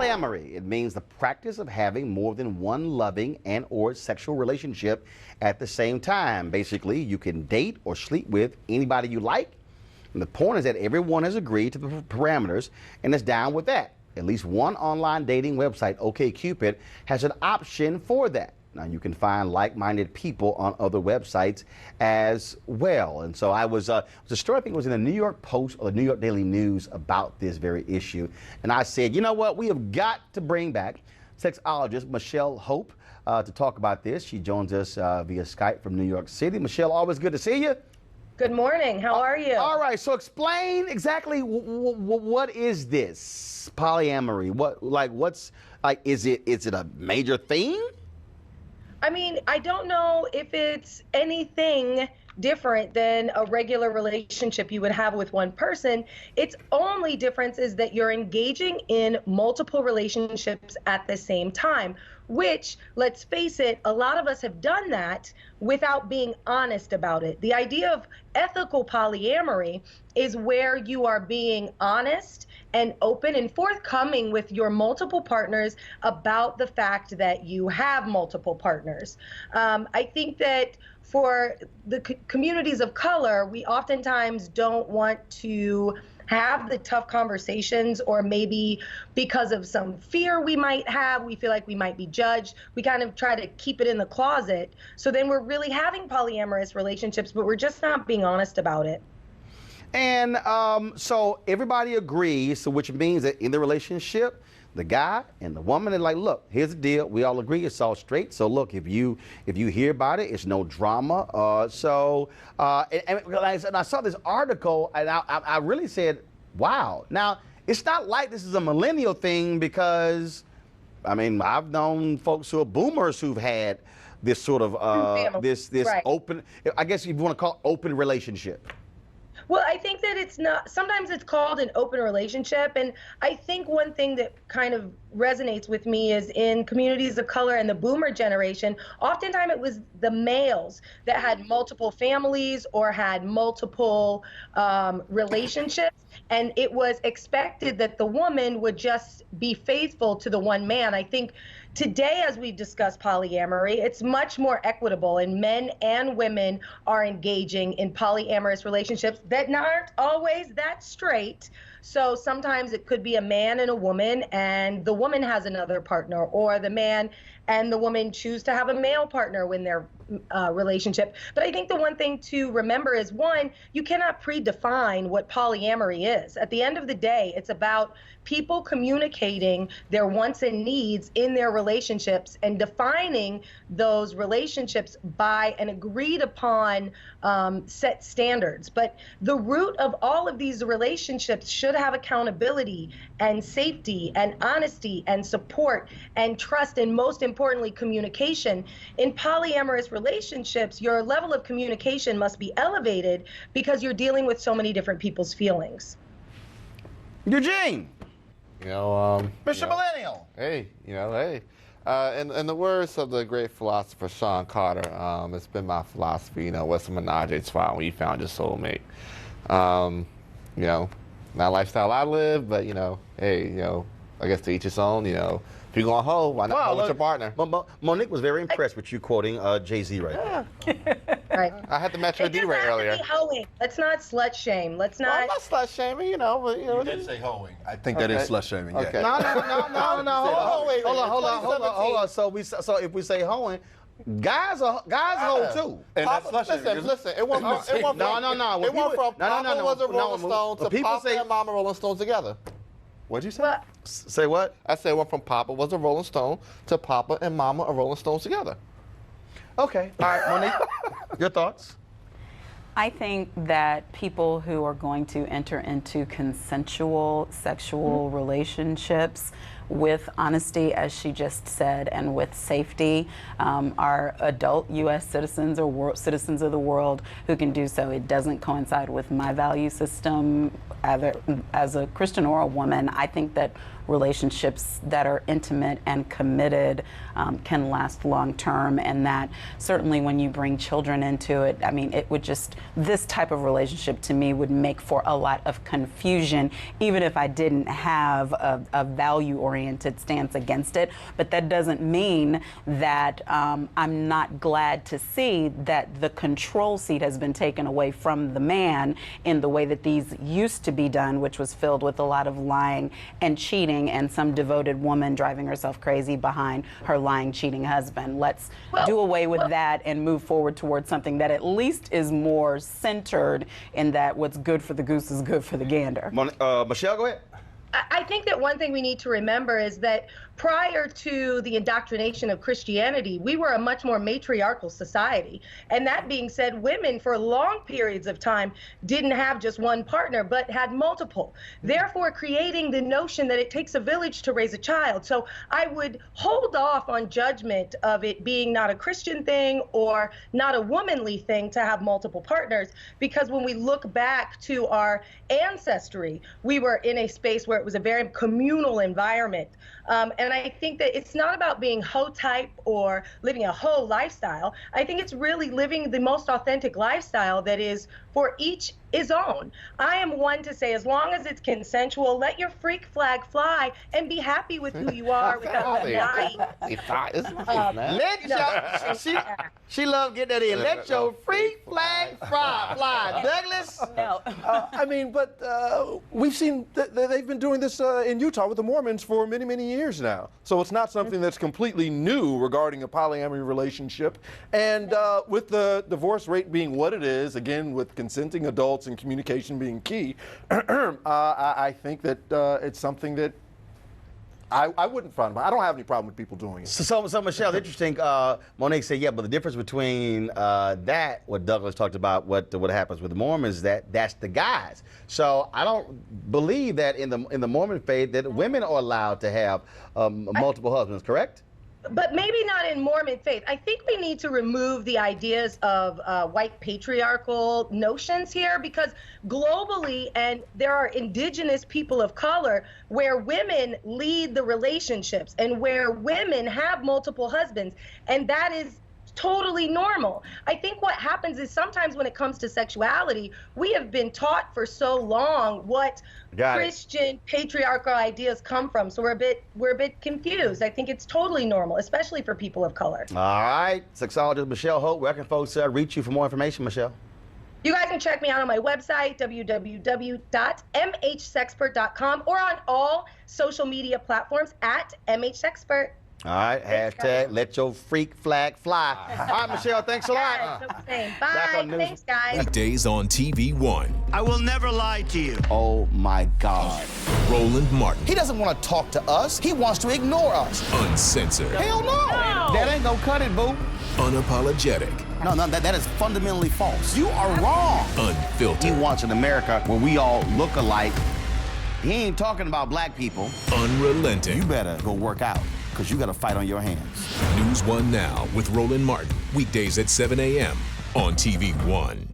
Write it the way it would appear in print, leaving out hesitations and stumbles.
Polyamory, it means the practice of having more than one loving and or sexual relationship at the same time. Basically, you can date or sleep with anybody you like. And the point is that everyone has agreed to the parameters and is down with that. At least one online dating website, OkCupid, has an option for that. Now, you can find like-minded people on other websites as well. And so it was a story, I think it was in the New York Post or the New York Daily News about this very issue. And I said, you know what, we have got to bring back sexologist Michelle Hope to talk about this. She joins us via Skype from New York City. Michelle, always good to see you. Good morning. How are you? All right. So explain exactly what is this polyamory? Is it a major thing? I mean, I don't know if it's anything different than a regular relationship you would have with one person. Its only difference is that you're engaging in multiple relationships at the same time, which, let's face it, a lot of us have done that without being honest about it. The idea of ethical polyamory is where you are being honest and open and forthcoming with your multiple partners about the fact that you have multiple partners. I think that for the communities of color, we oftentimes don't want to have the tough conversations, or maybe because of some fear we might have, we feel like we might be judged. We kind of try to keep it in the closet. So then we're really having polyamorous relationships, but we're just not being honest about it. And so everybody agrees, so which means that in the relationship, the guy and the woman are like, look, here's the deal. We all agree it's all straight. So look, if you hear about it, it's no drama. And I saw this article, and I really said, wow. Now, it's not like this is a millennial thing, because, I mean, I've known folks who are boomers who've had this sort of this right. Open, I guess if you want to call it open relationship. Well, I think that it's not, sometimes it's called an open relationship. And I think one thing that kind of resonates with me is in communities of color and the boomer generation, oftentimes it was the males that had multiple families or had multiple relationships. And it was expected that the woman would just be faithful to the one man. I think today, as we discuss polyamory, it's much more equitable, and men and women are engaging in polyamorous relationships that aren't always that straight. So sometimes it could be a man and a woman, and the woman has another partner, or the man and the woman choose to have a male partner in their relationship. But I think the one thing to remember is, one, you cannot predefine what polyamory is. At the end of the day, it's about people communicating their wants and needs in their relationships and defining those relationships by an agreed upon set standards. But the root of all of these relationships should have accountability and safety and honesty and support and trust, and most importantly, communication. In polyamorous relationships, your level of communication must be elevated because you're dealing with so many different people's feelings. Eugene. Mr. Millennial. Hey, hey. In the words of the great philosopher Shawn Carter, it's been my philosophy, what's a menage a trois when you found your soulmate. Not a lifestyle I live, but, hey, I guess to each his own, if you're going hoe, why not hoe with your partner? Monique was very impressed with you quoting Jay-Z right there. Right. I had to match her D right earlier. Hoeing. Let's not slut shame. Let's not. Well, I'm not slut shaming, but You did say hoeing. I think that is slut shaming. Okay. No. Hold on. So if we say hoeing, guys hoe too. And that's slut shaming. Listen. It went from Papa was a Rolling Stone to Papa and Mama Rolling Stones together. What'd you say? Say what? I said it went from Papa was a Rolling Stone to Papa and Mama are Rolling Stones together. Okay. All right, Monique, your thoughts? I think that people who are going to enter into consensual sexual relationships with honesty, as she just said, and with safety, are adult U.S. citizens or citizens of the world who can do so. It doesn't coincide with my value system as a Christian or a woman. I think that relationships that are intimate and committed can last long term, and that certainly when you bring children into it, I mean, it would just, this type of relationship to me would make for a lot of confusion, even if I didn't have a value or oriented stance against it, but that doesn't mean that I'm not glad to see that the control seat has been taken away from the man in the way that these used to be done, which was filled with a lot of lying and cheating and some devoted woman driving herself crazy behind her lying, cheating husband. Let's do away with that and move forward towards something that at least is more centered in that what's good for the goose is good for the gander. Michelle, go ahead. I think that one thing we need to remember is that prior to the indoctrination of Christianity, we were a much more matriarchal society. And that being said, women for long periods of time didn't have just one partner, but had multiple, therefore creating the notion that it takes a village to raise a child. So I would hold off on judgment of it being not a Christian thing or not a womanly thing to have multiple partners, because when we look back to our ancestry, we were in a space where it was a very communal environment. And I think that it's not about being hoe type or living a hoe lifestyle. I think it's really living the most authentic lifestyle that is for each his own. I am one to say, as long as it's consensual, let your freak flag fly and be happy with who you are without lying. She loved getting that in. Let your freak flag fly. Douglas? No. I mean, but we've seen they've been doing this in Utah with the Mormons for many, many years now. So it's not something that's completely new regarding a polyamory relationship. And with the divorce rate being what it is, again, with consenting adults and communication being key, I think that it's something that I wouldn't find. I don't have any problem with people doing it. So Michelle, interesting. Monique said, yeah, but the difference between that, what Douglas talked about, what happens with the Mormons, that's the guys. So I don't believe that in the Mormon faith that women are allowed to have multiple husbands, correct? But maybe not in Mormon faith. I think we need to remove the ideas of white patriarchal notions here, because globally, and there are indigenous people of color where women lead the relationships and where women have multiple husbands, and that is totally normal. I think what happens is sometimes when it comes to sexuality, we have been taught for so long what Christian patriarchal ideas come from. So we're a bit confused. I think it's totally normal, especially for people of color. All right, sexologist Michelle Hope, where can folks reach you for more information, Michelle? You guys can check me out on my website, www.mhsexpert.com, or on all social media platforms at mhsexpert. All right, hashtag let your freak flag fly. All right, Michelle, thanks a lot. Bye. Thanks, guys. Weekdays on TV One. I will never lie to you. Oh, my God. Roland Martin. He doesn't want to talk to us. He wants to ignore us. Uncensored. Hell no. That ain't gonna cut it, boo. Unapologetic. No, that is fundamentally false. You are wrong. Unfiltered. He wants an America where we all look alike. He ain't talking about black people. Unrelenting. You better go work out, because you got a fight on your hands. NewsOne Now with Roland Martin. Weekdays at 7 a.m. on TV One.